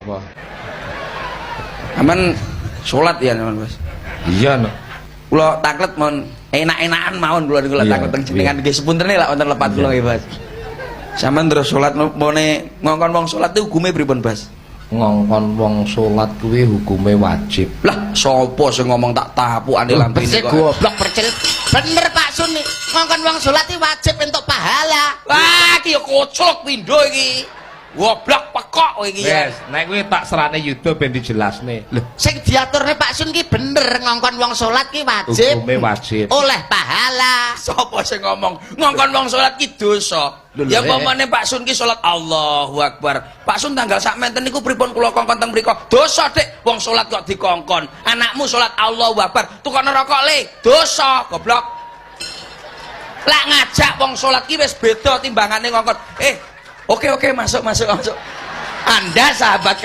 Wah. Aman salat ya teman Bos. Iya no. Kula taklet mon enak-enakan mawon kula niku lak taklet teng jenengan nggih sepuntene lak wonten lepat kula nggih Bos. Sampeyan terus salat mone ngongkon wong salat itu hukume pripun Bos? Ngongkon wong salat kuwi hukume wajib. Lah sapa sing ngomong tak tapukane lampine Bersih goblok percil. Bener Pak Sun nih. Ngongkon wong salat iki wajib entuk pahala. Wah iki ya kocok pindho iki. Goblok pekok kowe iki ya. Wes, nek kuwi tak serane YouTube ben dijelasne. Lho, Sing diaturne Pak Sun ki bener ngongkon wong salat ki wajib. hukume wajib. Oleh pahala. Sapa sing ngomong ngongkon wong salat ki dosa? Ya umpamane Pak Sun ki salat Allahu Akbar. Pak Sun tanggal sak menten niku pripun kula kongkon teng mriku? Dosa Dik, wong salat kok dikongkon. Anakmu salat Allahu Akbar, tukokno rokok le. Dosa, goblok. Lak ngajak wong salat ki wis beda timbangane ngongkon. Oke masuk. Anda sahabat